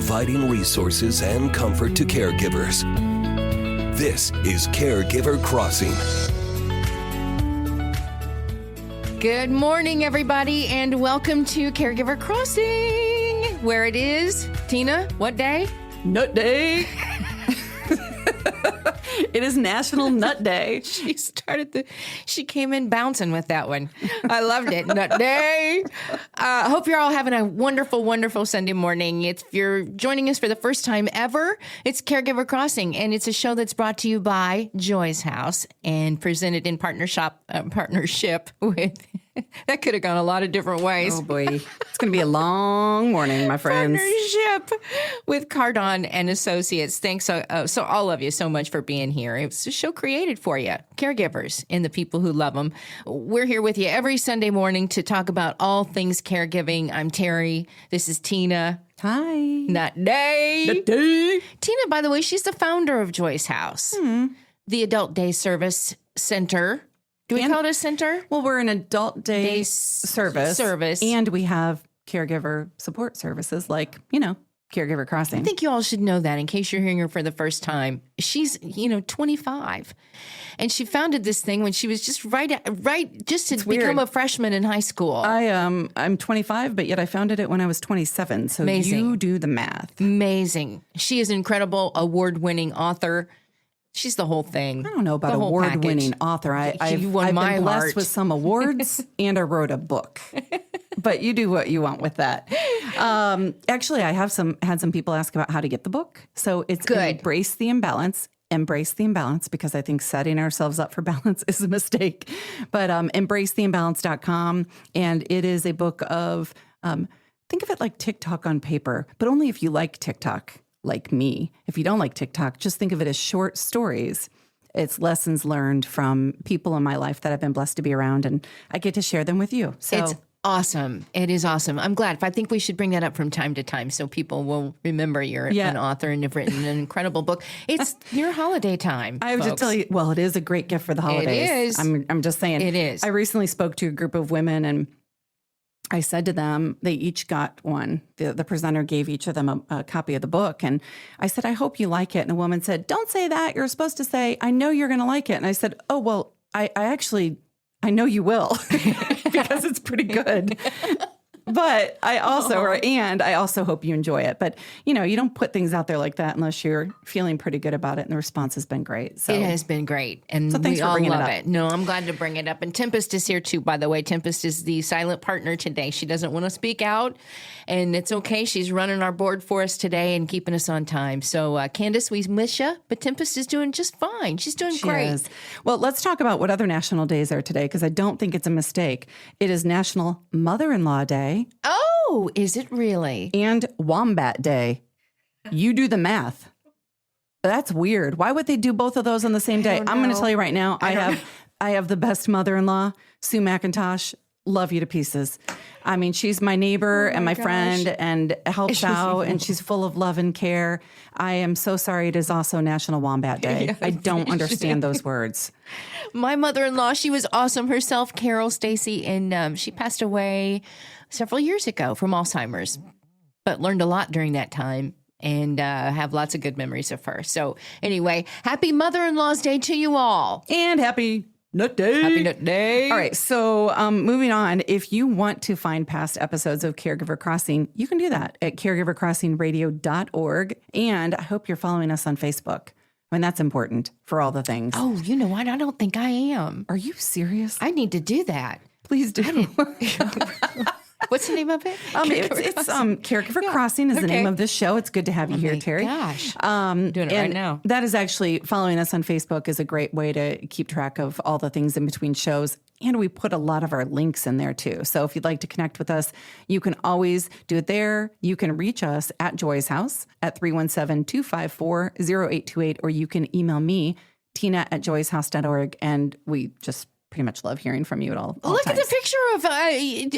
providing resources and comfort to caregivers. This is Caregiver Crossing. Good morning, everybody, and welcome to Caregiver Crossing, where it is, Tina, what day? Nut Day. It is National Nut Day. She came in bouncing with that one. I loved it. Nut Day. Hope you're all having a wonderful, wonderful Sunday morning. If you're joining us for the first time ever, it's Caregiver Crossing, and it's a show that's brought to you by Joy's House and presented in partnership with... That could have gone a lot of different ways. Oh, boy. It's going to be a long morning, my friends. Partnership with Cardon and Associates. Thanks so all of you so much for being here. It's a show created for you, caregivers and the people who love them. We're here with you every Sunday morning to talk about all things caregiving. I'm Terry. This is Tina. Hi. Nut Day. Nut Day. Tina, by the way, she's the founder of Joy's House, the Adult Day Service Center. Do we call it a center? Well, we're an adult day service. And we have caregiver support services like, Caregiver Crossing. I think you all should know that in case you're hearing her for the first time. She's, 25. And she founded this thing when she was just just to become a freshman in high school. I'm 25, but yet I founded it when I was 27. So Amazing. You do the math. Amazing. She is an incredible award-winning author. She's the whole thing. I don't know about award-winning author. I've been blessed with some awards and I wrote a book. But you do what you want with that. Actually, I have had some people ask about how to get the book. So it's good. Embrace the Imbalance, because I think setting ourselves up for balance is a mistake. But embracetheimbalance.com. And it is a book of, think of it like TikTok on paper, but only if you like TikTok. Like me. If you don't like TikTok, just think of it as short stories. It's lessons learned from people in my life that I've been blessed to be around, and I get to share them with you. So it's awesome. It is awesome. I'm glad. I think we should bring that up from time to time so people will remember you're an author and have written an incredible book. It's your holiday time. I would just tell you, well, it is a great gift for the holidays. It is. I'm just saying. It is. I recently spoke to a group of women, and I said to them, they each got one. The presenter gave each of them a copy of the book. And I said, I hope you like it. And a woman said, don't say that. You're supposed to say, I know you're going to like it. And I said, oh, well, I know you will because it's pretty good. But I also hope you enjoy it. But, you don't put things out there like that unless you're feeling pretty good about it. And the response has been great. So it has been great. And thanks we for all bringing love it up. it. No, I'm glad to bring it up. And Tempest is here too, by the way. Tempest is the silent partner today. She doesn't want to speak out. And it's okay. She's running our board for us today and keeping us on time. So, Candace, we miss you. But Tempest is doing just fine. She's doing great. Is. Well, let's talk about what other national days are today, because I don't think it's a mistake. It is National Mother-in-Law Day. Oh, is it really? And Wombat Day. You do the math. That's weird. Why would they do both of those on the same day? I'm going to tell you right now, I have the best mother-in-law, Sue McIntosh. Love you to pieces. I mean, she's my neighbor and my friend and helps out, and she's full of love and care. I am so sorry it is also National Wombat Day. Yes, I don't understand those words. My mother-in-law, she was awesome herself, Carol Stacy, and she passed away several years ago from Alzheimer's, but learned a lot during that time and have lots of good memories of her. So anyway, happy Mother-in-Law's Day to you all. And happy Nut Day. Happy Nut Day. All right. So moving on, if you want to find past episodes of Caregiver Crossing, you can do that at caregivercrossingradio.org. And I hope you're following us on Facebook. I mean, that's important for all the things. Oh, you know what? I don't think I am. Are you serious? I need to do that. Please do. What's the name of it? It's Caregiver Crossing is the name of this show. It's good to have you here, Terry. Gosh, I'm doing it right now. That is actually, following us on Facebook is a great way to keep track of all the things in between shows. And we put a lot of our links in there too. So if you'd like to connect with us, you can always do it there. You can reach us at Joy's House at 317-254-0828, or you can email me, tina@joyshouse.org. And we just pretty much love hearing from you at all Look times. at the picture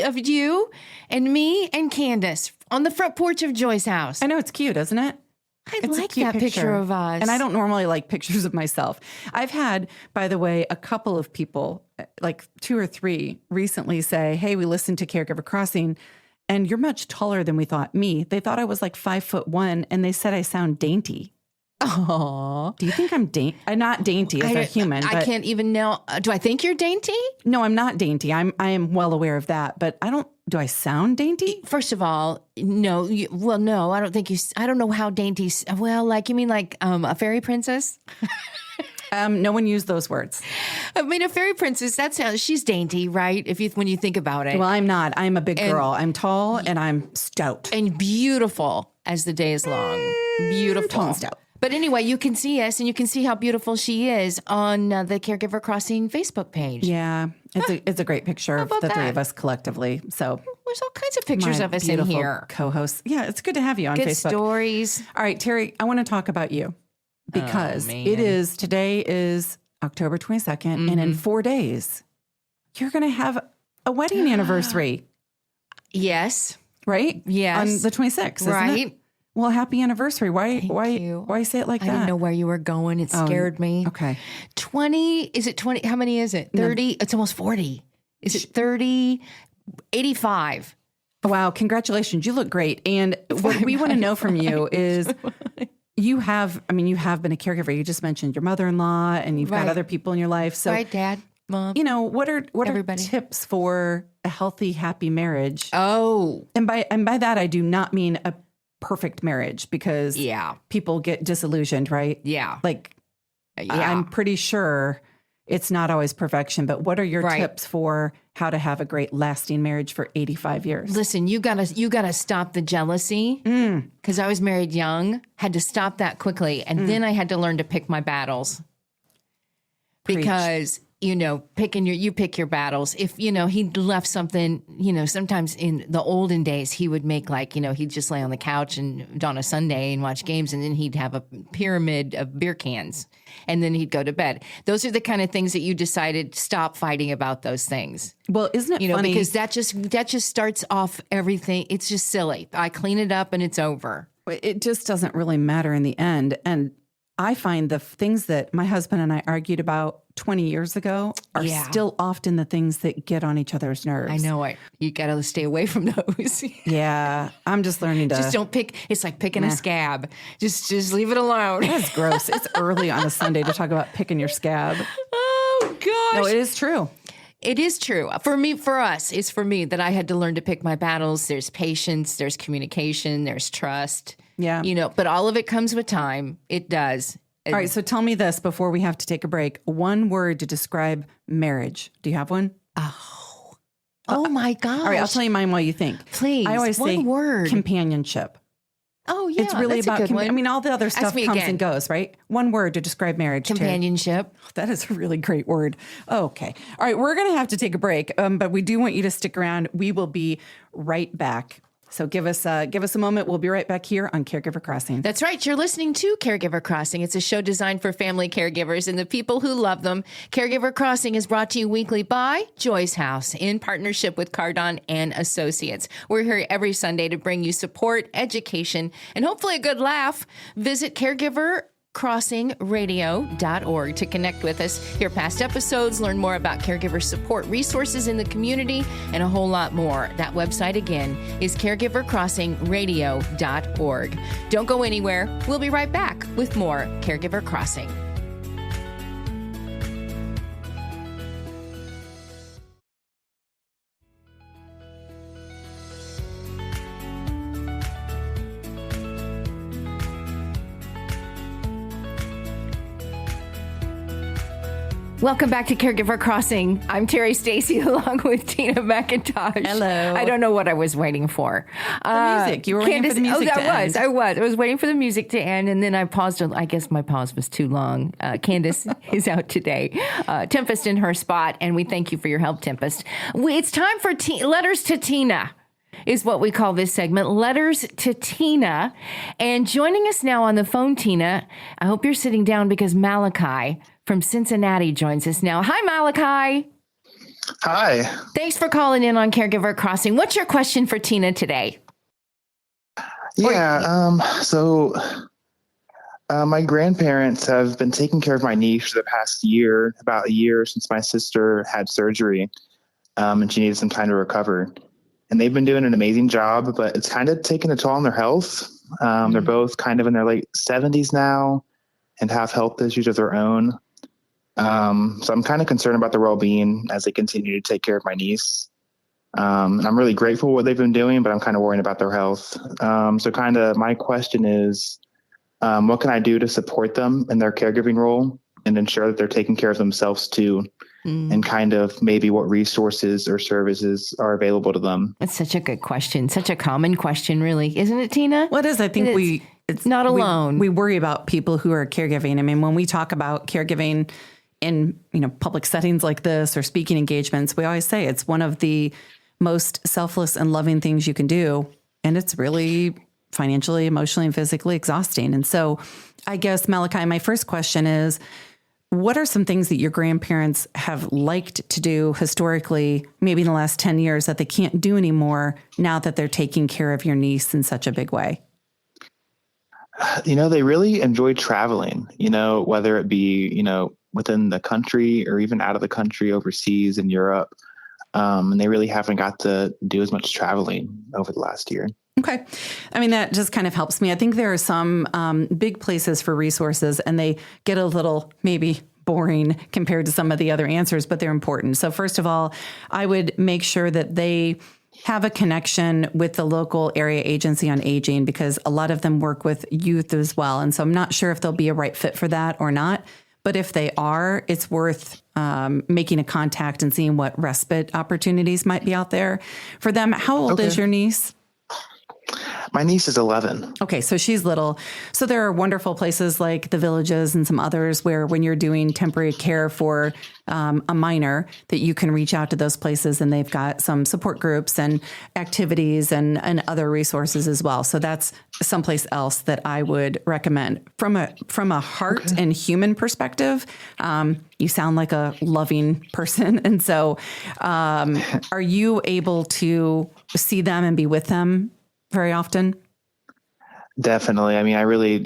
of you and me and Candace on the front porch of Joy's house. I know, it's cute, isn't it? It's like that picture of us. And I don't normally like pictures of myself. I've had, by the way, a couple of people, like 2 or 3, recently say, hey, we listened to Caregiver Crossing and you're much taller than we thought. They thought I was like 5'1", and they said I sound dainty. Oh, do you think I'm dainty? I'm not dainty as a human. I can't even know. Do I think you're dainty? No, I'm not dainty. I am well aware of that, but I don't. Do I sound dainty? First of all, no. No, I don't think you. I don't know how dainty. Well, like you mean like a fairy princess? No one used those words. I mean, a fairy princess. She's dainty, right? When you think about it. Well, I'm not. I'm a big girl. I'm tall and I'm stout and beautiful as the day is long. Beautiful, tall and stout. But anyway, you can see us and you can see how beautiful she is on the Caregiver Crossing Facebook page. Yeah, it's a great picture of the three of us collectively. So there's all kinds of pictures of us in here. Co-hosts. Yeah, it's good to have you on good Facebook. Stories. All right, Terry, I want to talk about you because today is October 22nd, and in 4 days, you're going to have a wedding anniversary. Yes. Right? Yes. On the 26th, right? Isn't it? Well, happy anniversary. Why say it like that? I didn't know where you were going. It scared me. Okay. 20, is it 20? How many is it? 30? No. It's almost 40. Is it 30? 85. Wow. Congratulations. You look great. And what we want to know from you is you have been a caregiver. You just mentioned your mother-in-law and you've got other people in your life. So, right, Dad, Mom. What are tips for a healthy, happy marriage? Oh. And by that, I do not mean a perfect marriage because people get disillusioned, right? Yeah. I'm pretty sure it's not always perfection, but what are your tips for how to have a great lasting marriage for 85 years? Listen, you gotta stop the jealousy because I was married young, had to stop that quickly. And then I had to learn to pick my battles because you pick your battles. If, he left something, sometimes in the olden days, he would make he'd just lay on the couch and on a Sunday and watch games. And then he'd have a pyramid of beer cans and then he'd go to bed. Those are the kind of things that you decided to stop fighting about those things. Well, isn't it funny? Because that just starts off everything. It's just silly. I clean it up and it's over. It just doesn't really matter in the end. And I find the things that my husband and I argued about 20 years ago are still often the things that get on each other's nerves. I know it. You got to stay away from those. Yeah. I'm just learning to. Just don't pick. It's like picking a scab. Just leave it alone. That's gross. It's early on a Sunday to talk about picking your scab. Oh, gosh. No, it is true. It is true. For us, it's for me that I had to learn to pick my battles. There's patience, there's communication, there's trust. Yeah. But all of it comes with time. It does. All right. So tell me this before we have to take a break. One word to describe marriage. Do you have one? Oh my gosh. All right. I'll tell you mine while you think. Please. I always say word. Companionship. Oh, yeah. It's really that's about, all the other stuff comes and goes, right? One word to describe marriage. Companionship. That is a really great word. Okay. All right. We're going to have to take a break, but we do want you to stick around. We will be right back. So give us a moment. We'll be right back here on Caregiver Crossing. That's right. You're listening to Caregiver Crossing. It's a show designed for family caregivers and the people who love them. Caregiver Crossing is brought to you weekly by Joy's House in partnership with Cardon and Associates. We're here every Sunday to bring you support, education, and hopefully a good laugh. Visit caregivers.crossingradio.org to connect with us, hear past episodes, learn more about caregiver support resources in the community, and a whole lot more. That website again is caregivers.crossingradio.org. Don't go anywhere. We'll be right back with more Caregiver Crossing. Welcome back to Caregiver Crossing. I'm Terry Stacy along with Tina McIntosh. Hello. I don't know what I was waiting for. The music. You were waiting for the music to end. I was waiting for the music to end, and then I paused. I guess my pause was too long. Candace is out today. Tempest in her spot, and we thank you for your help, Tempest. It's time for Letters to Tina. Is what we call this segment, Letters to Tina. And joining us now on the phone, Tina, I hope you're sitting down because Malachi from Cincinnati joins us now. Hi, Malachi. Hi. Thanks for calling in on Caregiver Crossing. What's your question for Tina today? Yeah, my grandparents have been taking care of my niece for the past year, about a year since my sister had surgery, and she needed some time to recover. and they've been doing an amazing job, but it's kind of taking a toll on their health. They're both kind of in their late 70s now and have health issues of their own. So I'm kind of concerned about their well-being as they continue to take care of my niece. And I'm really grateful for what they've been doing, but I'm kind of worried about their health. So kind of my question is, what can I do to support them in their caregiving role and ensure that they're taking care of themselves too? And kind of maybe what resources or services are available to them? That's such a good question. Such a common question, really. Isn't it, Tina? Well, it is. I think it's not alone. We worry about people who are caregiving. I mean, when we talk about caregiving in, public settings like this or speaking engagements, we always say it's one of the most selfless and loving things you can do. And it's really financially, emotionally, and physically exhausting. And so I guess, Malachi, my first question is, what are some things that your grandparents have liked to do historically, maybe in the last 10 years, that they can't do anymore now that they're taking care of your niece in such a big way? They really enjoy traveling, whether it be, within the country or even out of the country, overseas in Europe. And they really haven't got to do as much traveling over the last year. Okay. I mean, that just kind of helps me. I think there are some big places for resources, and they get a little maybe boring compared to some of the other answers, but they're important. So first of all, I would make sure that they have a connection with the local area agency on aging, because a lot of them work with youth as well. And so I'm not sure if they'll be a right fit for that or not. But if they are, it's worth making a contact and seeing what respite opportunities might be out there for them. How old is your niece? My niece is 11. Okay, so she's little. So there are wonderful places like the Villages and some others where when you're doing temporary care for a minor, that you can reach out to those places, and they've got some support groups and activities and other resources as well. So that's someplace else that I would recommend. From a heart and human perspective, you sound like a loving person. And so are you able to see them and be with them very often? Definitely. I mean, I really,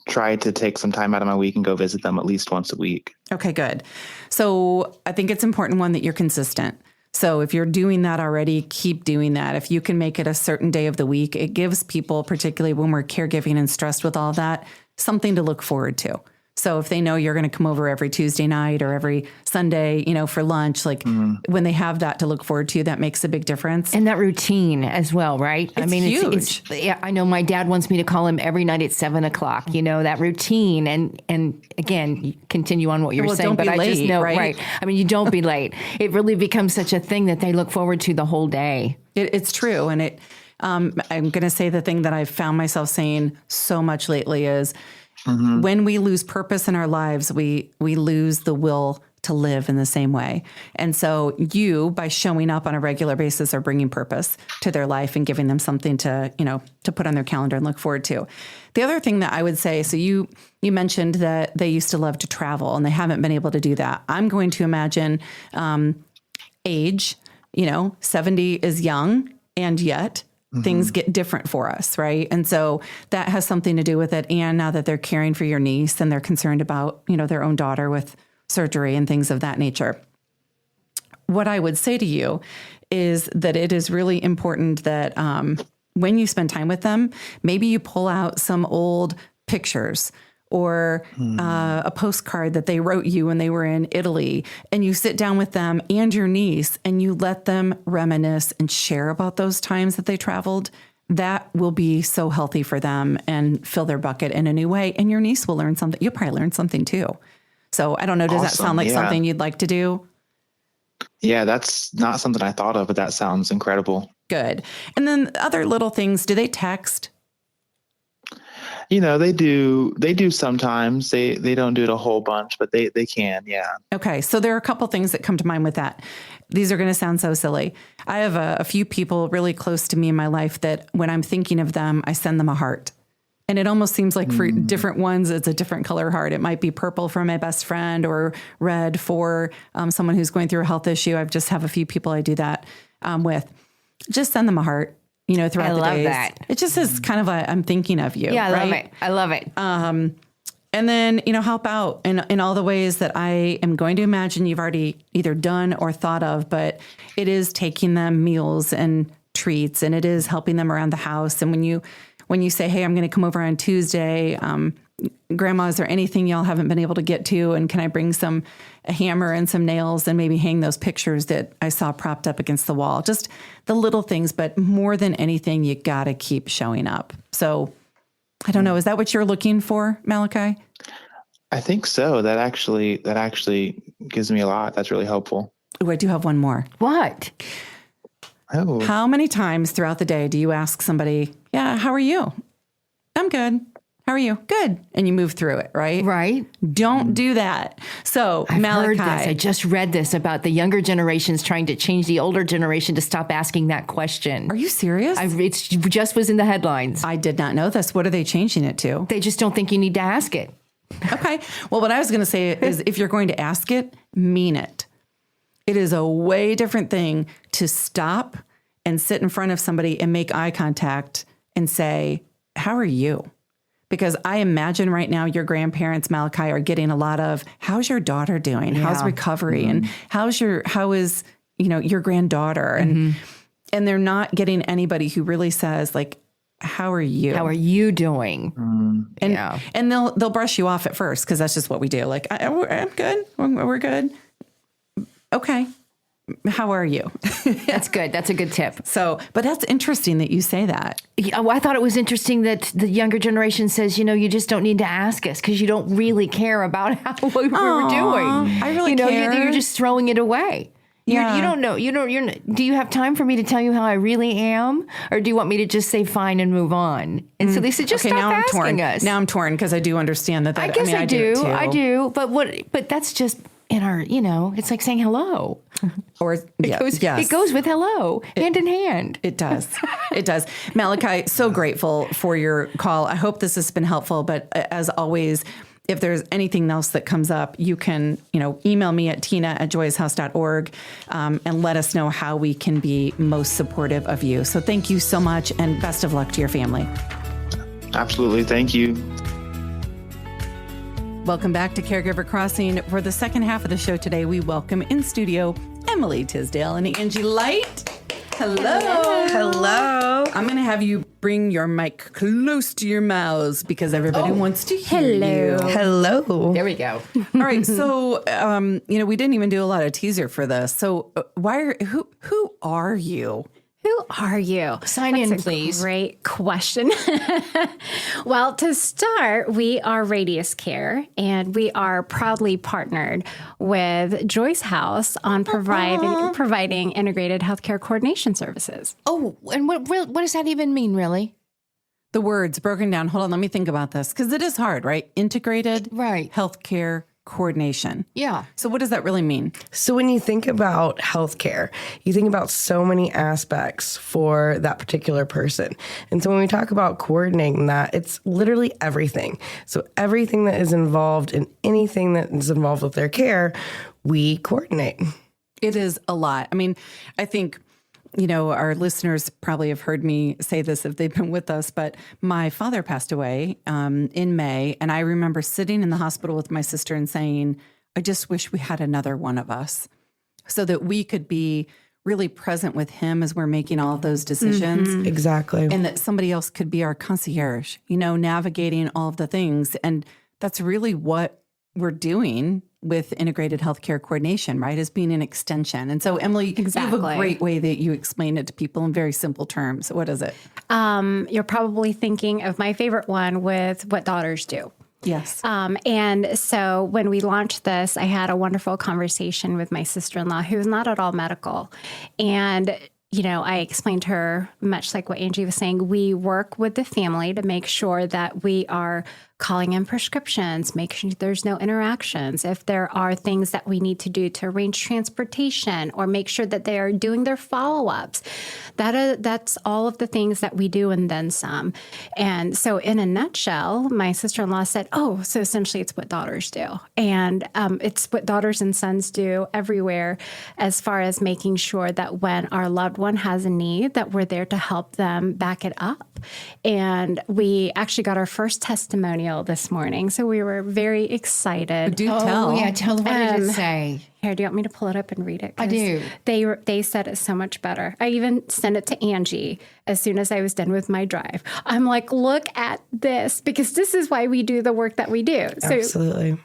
try to take some time out of my week and go visit them at least once a week. Okay, good. So I think it's important, one, that you're consistent. So if you're doing that already, keep doing that. If you can make it a certain day of the week, it gives people, particularly when we're caregiving and stressed with all that, something to look forward to. So if they know you're going to come over every Tuesday night or every Sunday, for lunch, when they have that to look forward to, that makes a big difference. And that routine as well, right? It's huge. Yeah, I know my dad wants me to call him every night at 7:00, that routine. And again, you continue on what you're saying, but I just know, right? I mean, you don't be late. It really becomes such a thing that they look forward to the whole day. It's true. And I'm going to say the thing that I've found myself saying so much lately is, when we lose purpose in our lives, we lose the will to live in the same way. And so you, by showing up on a regular basis, are bringing purpose to their life and giving them something to put on their calendar and look forward to. The other thing that I would say, so you mentioned that they used to love to travel and they haven't been able to do that. I'm going to imagine age, 70 is young, and yet things get different for us, right? And so that has something to do with it. And now that they're caring for your niece and they're concerned about, their own daughter with surgery and things of that nature. What I would say to you is that it is really important that when you spend time with them, maybe you pull out some old pictures or a postcard that they wrote you when they were in Italy, and you sit down with them and your niece and you let them reminisce and share about those times that they traveled. That will be so healthy for them and fill their bucket in a new way. And your niece will learn something. You'll probably learn something too. So I don't know, does that sound like something you'd like to do? Yeah, that's not something I thought of, but that sounds incredible. Good. And then other little things, do they text? They do sometimes. They don't do it a whole bunch, but they can. Yeah. Okay. So there are a couple things that come to mind with that. These are going to sound so silly. I have a few people really close to me in my life that when I'm thinking of them, I send them a heart. And it almost seems like for different ones, it's a different color heart. It might be purple for my best friend or red for someone who's going through a health issue. I just have a few people I do that with. Just send them a heart. Throughout the days. I love that. It just is kind of I'm thinking of you. Yeah, I love it. And then, help out in all the ways that I am going to imagine you've already either done or thought of, but it is taking them meals and treats, and it is helping them around the house. And when you say, hey, I'm going to come over on Tuesday, Grandma, is there anything y'all haven't been able to get to? And can I bring a hammer and some nails and maybe hang those pictures that I saw propped up against the wall? Just the little things, but more than anything, you got to keep showing up. So I don't know. Is that what you're looking for, Malachi? I think so. That actually gives me a lot. That's really helpful. Oh, I do have one more. What? Oh, How many times throughout the day do you ask somebody, yeah, how are you? I'm good. How are you? Good. And you move through it, right? Right. Don't do that. So, I've Malachi. heard this. I just read this about the younger generations trying to change the older generation to stop asking that question. Are you serious? It just was in the headlines. I did not know this. What are they changing it to? They just don't think you need to ask it. Okay. Well, what I was going to say is if you're going to ask it, mean it. It is a way different thing to stop and sit in front of somebody and make eye contact and say, how are you? Because I imagine right now your grandparents, Malachi, are getting a lot of, how's your daughter doing? Yeah. How's recovery? And how is your granddaughter? And they're not getting anybody who really says like, how are you? How are you doing? And they'll brush you off at first because that's just what we do. Like, I'm good. We're good. Okay. How are you? That's good. That's a good tip. So, but that's interesting that you say that. Well, I thought it was interesting that the younger generation says, you just don't need to ask us because you don't really care about how we were doing. I really care. You're just throwing it away. Yeah. You don't know. Do you have time for me to tell you how I really am? Or do you want me to just say fine and move on? And so they said, just stop asking us. Now I'm torn because I do understand that. I guess I do. It too. I do. But that's just in our, it's like saying hello. Or it goes with hello, hand in hand. It does. It does. Malachi, so grateful for your call. I hope this has been helpful. But as always, if there's anything else that comes up, you can, email me at tina@joyshouse.org and let us know how we can be most supportive of you. So thank you so much and best of luck to your family. absolutely. Thank you. Welcome back to Caregiver Crossing. For the second half of the show today, we welcome in studio Emily Tisdale and Angie Light. Hello. Hello. I'm going to have you bring your mic close to your mouths because everybody wants to hear you. Hello. There we go. All right. So, we didn't even do a lot of teaser for this. So who are you? Who are you? Sign in, please. Great question. Well, to start, we are Radius Care, and we are proudly partnered with Joyce House on providing integrated healthcare coordination services. Oh, and what does that even mean, really? The words broken down. Hold on. Let me think about this because it is hard, right? Integrated healthcare coordination. Yeah. So what does that really mean? So when you think about healthcare, you think about so many aspects for that particular person. And so when we talk about coordinating that, it's literally everything. So everything that is involved in anything that is involved with their care, we coordinate. It is a lot. I mean, I think, our listeners probably have heard me say this if they've been with us, but my father passed away in May. And I remember sitting in the hospital with my sister and saying, I just wish we had another one of us so that we could be really present with him as we're making all of those decisions. Mm-hmm. Exactly. And that somebody else could be our concierge, navigating all of the things. And that's really what we're doing with integrated healthcare coordination, right? As being an extension. And so, Emily, you have a great way that you explain it to people in very simple terms. What is it? You're probably thinking of my favorite one with what daughters do. Yes. And so when we launched this, I had a wonderful conversation with my sister-in-law, who's not at all medical. And I explained to her, much like what Angie was saying, we work with the family to make sure that we are calling in prescriptions, making sure there's no interactions. If there are things that we need to do to arrange transportation or make sure that they are doing their follow-ups, that's all of the things that we do and then some. And so in a nutshell, my sister-in-law said, so essentially it's what daughters do. And it's what daughters and sons do everywhere as far as making sure that when our loved one has a need, that we're there to help them back it up. And we actually got our first testimonial this morning, so we were very excited. Do tell. Oh, yeah, tell them what did it say? Here, do you want me to pull it up and read it? I do. They said it's so much better. I even sent it to Angie as soon as I was done with my drive. I'm like, look at this, because this is why we do the work that we do. So, Absolutely.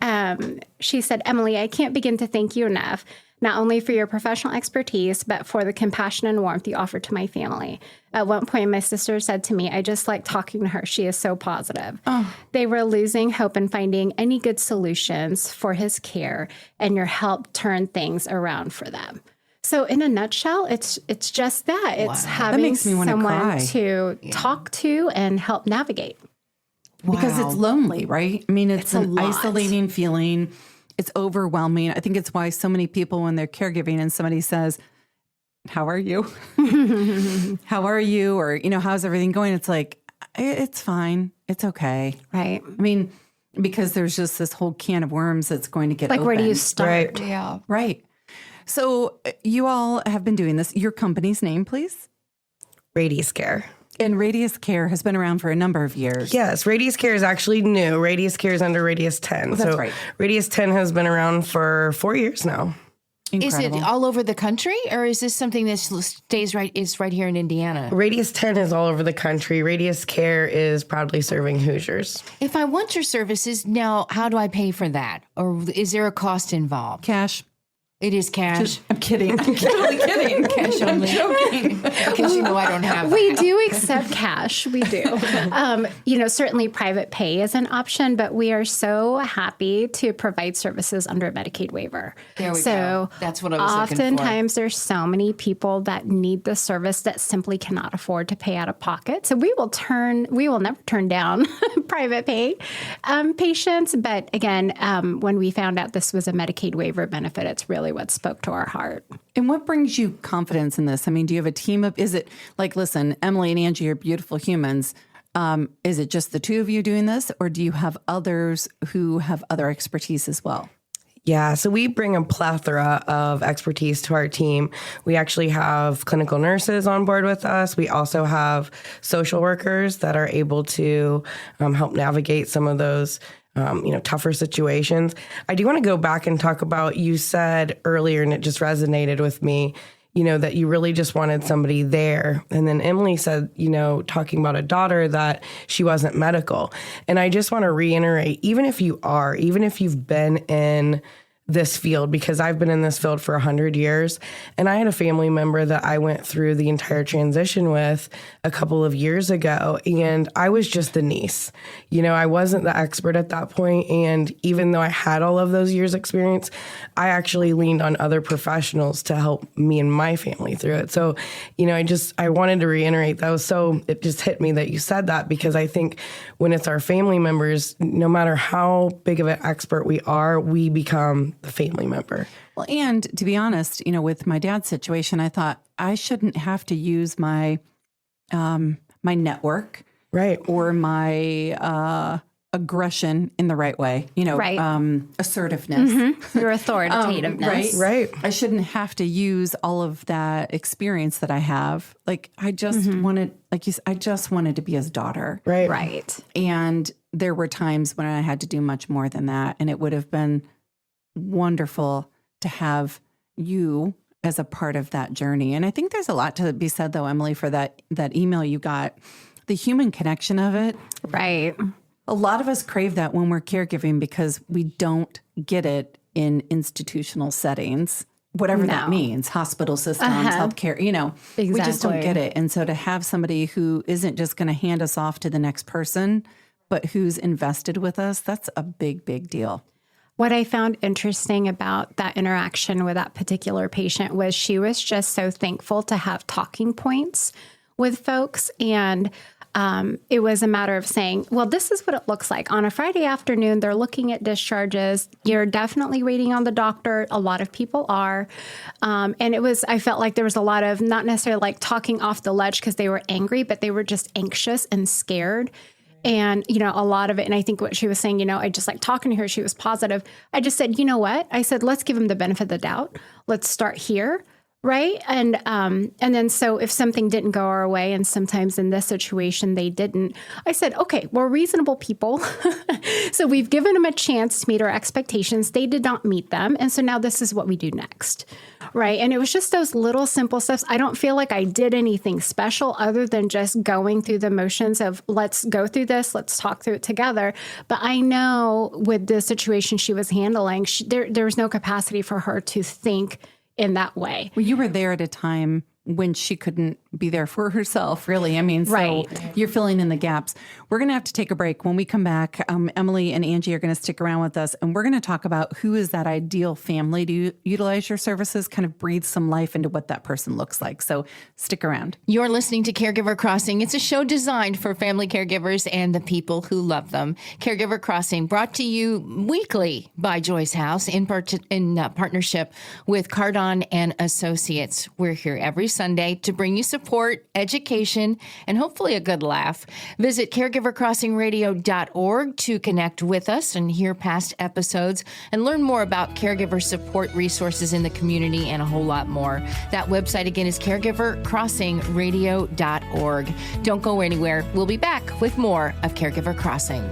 she said, Emily, I can't begin to thank you enough, not only for your professional expertise, but for the compassion and warmth you offer to my family. At one point, my sister said to me, I just like talking to her. She is so positive. Oh. They were losing hope in finding any good solutions for his care, and your help turned things around for them. So in a nutshell, it's just that. It's having makes me wanna someone cry. to talk to and help navigate. Because it's lonely, right? I mean, it's a an lot. isolating feeling. It's overwhelming. I think it's why so many people, when they're caregiving and somebody says, how are you? How are you? Or, how's everything going? It's like, it's fine. It's okay. Right. I mean, because there's just this whole can of worms that's going to get Like, where do you opened. start? Right. Yeah. Right. So you all have been doing this. Your company's name, please? Radius Care. And Radius Care has been around for a number of years. Yes, Radius Care is actually new. Radius Care is under Radius 10. That's right. Radius 10 has been around for 4 years now. Incredible. Is it all over the country, or is this something that is right here in Indiana? Radius 10 is all over the country. Radius Care is proudly serving Hoosiers. If I want your services, now how do I pay for that? Or is there a cost involved? Cash. It is cash. I'm kidding. I'm totally kidding. Cash only. Joking. Because I don't have We that. do accept cash. We do. Certainly private pay is an option, but we are so happy to provide services under a Medicaid waiver. There we go. That's what I was looking for. Oftentimes there's so many people that need the service that simply cannot afford to pay out of pocket. So we will never turn down private pay patients. But again, when we found out this was a Medicaid waiver benefit, it's really what spoke to our heart. And what brings you confidence in this? I mean, do you have a team of, is it like, listen, Emily and Angie are beautiful humans. Is it just the two of you doing this, or do you have others who have other expertise as well? Yeah, so we bring a plethora of expertise to our team. We actually have clinical nurses on board with us. We also have social workers that are able to help navigate some of those tougher situations. I do want to go back and talk about, you said earlier, and it just resonated with me, that you really just wanted somebody there. And then Emily said, talking about a daughter, that she wasn't medical. And I just want to reiterate, even if you've been in this field, because I've been in this field for 100 years, and I had a family member that I went through the entire transition with a couple of years ago, and I was just the niece. I wasn't the expert at that point, and even though I had all of those years experience, I actually leaned on other professionals to help me and my family through it. So, I wanted to reiterate that. It just hit me that you said that, because I think when it's our family members, no matter how big of an expert we are, we become the family member. Well, and to be honest, with my dad's situation, I thought I shouldn't have to use my my network, right, or my aggression in the right way. Right. Assertiveness, Your authoritativeness. right. I shouldn't have to use all of that experience that I have. Like, I just wanted, like you said, I just wanted to be his daughter. Right. Right. And there were times when I had to do much more than that, and it would have been wonderful to have you as a part of that journey. And I think there's a lot to be said, though, Emily, for that email you got, the human connection of it. Right. A lot of us crave that when we're caregiving, because we don't get it in institutional settings, whatever that means, hospital systems, healthcare, we just don't get it. And so to have somebody who isn't just going to hand us off to the next person, but who's invested with us, that's a big, big deal. What I found interesting about that interaction with that particular patient was she was just so thankful to have talking points with folks. And it was a matter of saying, well, this is what it looks like. On a Friday afternoon, they're looking at discharges. You're definitely waiting on the doctor. A lot of people are. And I felt like there was a lot of, not necessarily like talking off the ledge because they were angry, but they were just anxious and scared. And, a lot of it, and I think what she was saying, I just like talking to her, she was positive. I just said, you know what? I said, let's give him the benefit of the doubt. Let's start here. Right. And then so if something didn't go our way, and sometimes in this situation they didn't, I said, okay, we're reasonable people. So we've given them a chance to meet our expectations. They did not meet them. And so now this is what we do next. Right. And it was just those little simple steps. I don't feel like I did anything special other than just going through the motions of let's go through this, let's talk through it together. But I know with the situation she was handling, there was no capacity for her to think in that way. Well, you were there at a time when she couldn't be there for herself, really. I mean, so Right. You're filling in the gaps. We're going to have to take a break. When we come back, Emily and Angie are going to stick around with us, and we're going to talk about who is that ideal family to utilize your services, kind of breathe some life into what that person looks like. So stick around. You're listening to Caregiver Crossing. It's a show designed for family caregivers and the people who love them. Caregiver Crossing brought to you weekly by Joyce House in partnership with Cardon and Associates. We're here every Sunday to bring you support, education, and hopefully a good laugh. Visit caregivercrossingradio.org to connect with us and hear past episodes and learn more about caregiver support resources in the community and a whole lot more. That website again is caregivercrossingradio.org. Don't go anywhere. We'll be back with more of Caregiver Crossing.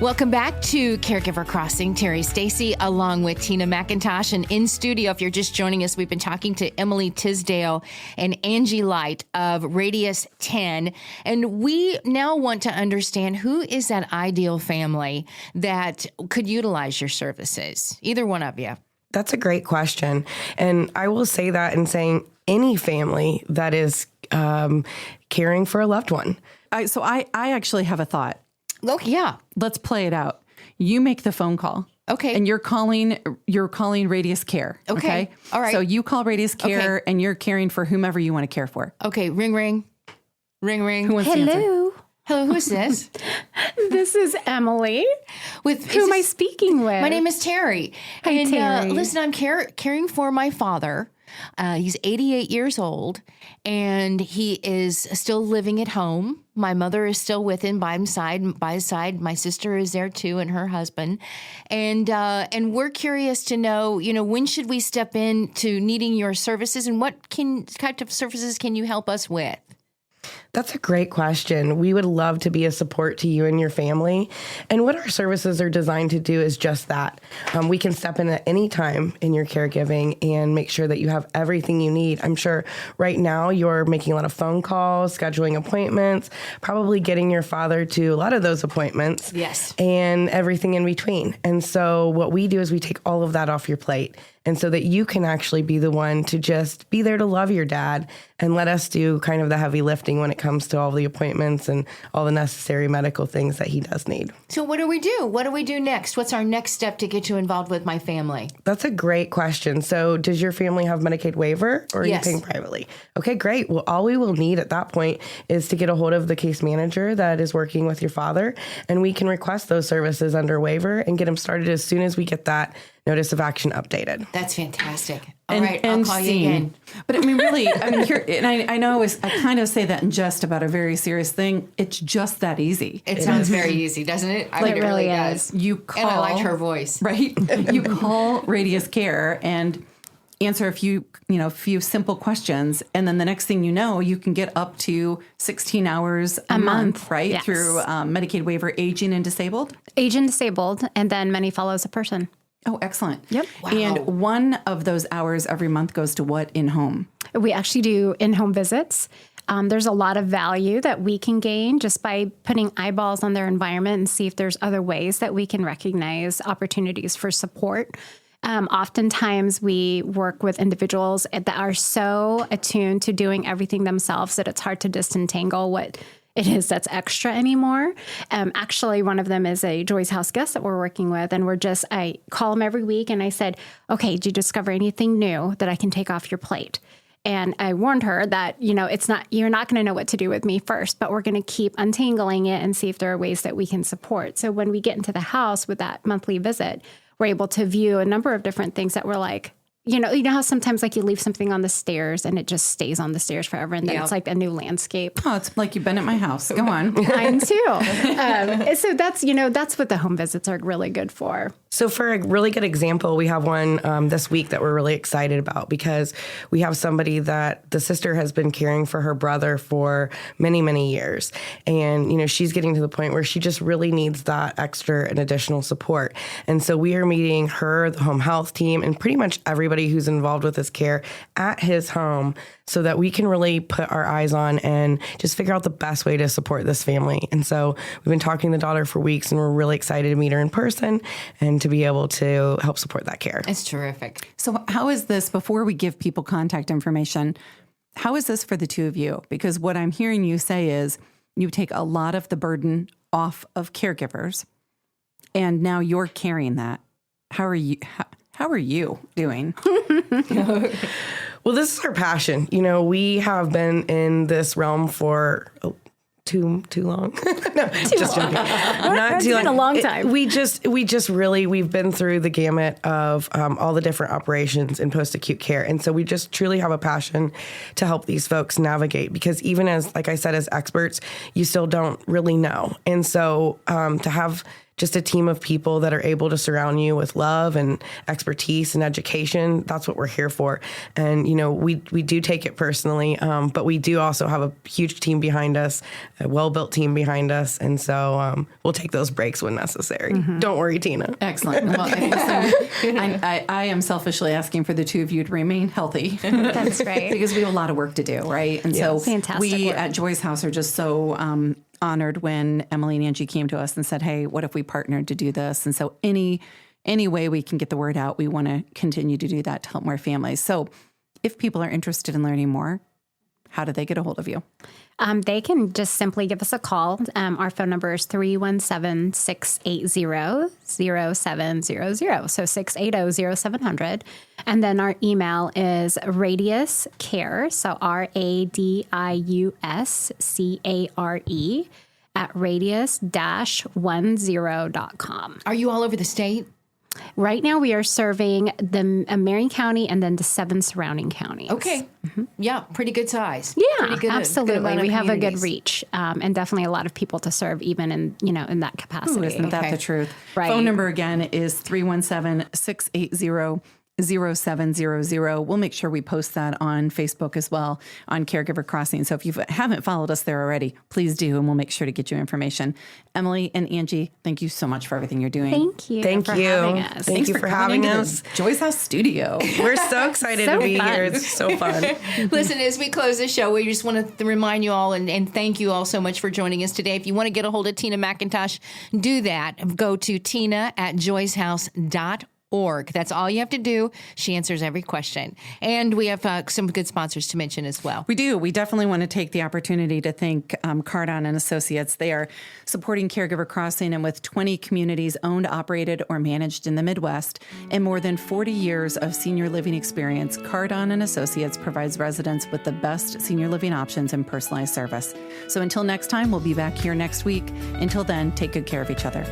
Welcome back to Caregiver Crossing. Terry Stacy along with Tina McIntosh. And in studio, if you're just joining us, we've been talking to Emily Tisdale and Angie Light of Radius 10. And we now want to understand who is that ideal family that could utilize your services, either one of you. That's a great question. And I will say that in saying any family that is caring for a loved one. So I actually have a thought. Oh, yeah. Let's play it out. You make the phone call. Okay. And you're calling Radius Care. Okay. All right. So you call Radius Care and you're caring for whomever you want to care for. Okay. Ring, ring. Ring, ring. Who wants to answer? Hello. Hello, who is this? This is Emily. Who am I speaking with? My name is Terry. Hi, and, Terry. Listen, I'm caring for my father. He's 88 years old, and he is still living at home. My mother is still with him by his side. My sister is there too, and her husband. And we're curious to know, when should we step in to needing your services, and what kind of services can you help us with? That's a great question. We would love to be a support to you and your family. And what our services are designed to do is just that. We can step in at any time in your caregiving and make sure that you have everything you need. I'm sure right now you're making a lot of phone calls, scheduling appointments, probably getting your father to a lot of those appointments. Yes. And everything in between. And so what we do is we take all of that off your plate. And so that you can actually be the one to just be there to love your dad and let us do kind of the heavy lifting when it comes to all the appointments and all the necessary medical things that he does need. So what do we do? What do we do next? What's our next step to get you involved with my family? That's a great question. So does your family have Medicaid waiver or are Yes. you paying privately? Okay, great. Well, all we will need at that point is to get a hold of the case manager that is working with your father, and we can request those services under waiver and get them started as soon as we get that notice of action updated. That's fantastic. All right, I'll call you again. But I mean, really, here, and I know I kind of say that in jest about a very serious thing. It's just that easy. It sounds very easy, doesn't it? I mean, it really does. You call, And I like her voice. right? You call Radius Care and answer a few simple questions, and then the next thing you know, you can get up to 16 hours a month, right? Yes. Through Medicaid waiver, aging and disabled. Aging disabled, and then many follows a person. Oh, excellent. Yep. Wow. And one of those hours every month goes to what in-home? We actually do in-home visits. There's a lot of value that we can gain just by putting eyeballs on their environment and see if there's other ways that we can recognize opportunities for support. Oftentimes we work with individuals that are so attuned to doing everything themselves that it's hard to disentangle what it is that's extra anymore. Actually, one of them is a Joyce House guest that we're working with, and I call him every week and I said, okay, did you discover anything new that I can take off your plate? And I warned her that, you're not going to know what to do with me first, but we're going to keep untangling it and see if there are ways that we can support. So when we get into the house with that monthly visit, we're able to view a number of different things that we're like, you know how sometimes like you leave something on the stairs and it just stays on the stairs forever. And then it's like a new landscape. Oh, it's like you've been at my house. Go on. Mine too. So that's what the home visits are really good for. So for a really good example, we have one this week that we're really excited about because we have somebody that the sister has been caring for her brother for many, many years. And, she's getting to the point where she just really needs that extra and additional support. And so we are meeting her, the home health team, and pretty much everybody who's involved with his care at his home so that we can really put our eyes on and just figure out the best way to support this family. And so we've been talking to the daughter for weeks, and we're really excited to meet her in person and to be able to help support that care. It's terrific. So how is this, before we give people contact information, how is this for the two of you? Because what I'm hearing you say is you take a lot of the burden off of caregivers, and now you're carrying that. How are you doing? Well, this is our passion. We have been in this realm for too long. No, just joking. Not too long. It's been a long time. We've been through the gamut of all the different operations in post-acute care. And so we just truly have a passion to help these folks navigate, because even as, like I said, as experts, you still don't really know. And so to have just a team of people that are able to surround you with love and expertise and education, that's what we're here for. And, we do take it personally, but we do also have a huge team behind us, a well-built team behind us. And so we'll take those breaks when necessary. Mm-hmm. Don't worry, Tina. Excellent. Well, I am selfishly asking for the two of you to remain healthy. That's right. Because we have a lot of work to do, right? And so we work. At Joy's House are just so honored when Emily and Angie came to us and said, hey, what if we partnered to do this? And so any way we can get the word out, we want to continue to do that to help more families. So if people are interested in learning more, how do they get a hold of you? They can just simply give us a call. Our phone number is 317-680-0700. So 680-0700. And then our email is Radius Care. So RADIUSCARE at radius-10.com. Are you all over the state? Right now, we are serving the Marion County and then the 7 surrounding counties. Okay. Mm-hmm. Yeah, pretty good size. Yeah, pretty good, absolutely. Good we have a good reach and definitely a lot of people to serve even in that capacity. Ooh, isn't that the truth? Right. Phone number again is 317-680-0700. We'll make sure we post that on Facebook as well on Caregiver Crossing. So if you haven't followed us there already, please do, and we'll make sure to get you information. Emily and Angie, thank you so much for everything you're doing. Thank you. Thank for you. having us. Thank you for having us. Joy's House Studio. We're so excited to be here. It's so fun. Listen, as we close the show, we just want to remind you all and thank you all so much for joining us today. If you want to get a hold of Tina McIntosh, do that. Go to tina@joyshouse.org. That's all you have to do. She answers every question. And we have some good sponsors to mention as well. We do. We definitely want to take the opportunity to thank Cardon and Associates. They are supporting Caregiver Crossing, and with 20 communities owned, operated, or managed in the Midwest and more than 40 years of senior living experience, Cardon and Associates provides residents with the best senior living options and personalized service. So until next time, we'll be back here next week. Until then, take good care of each other.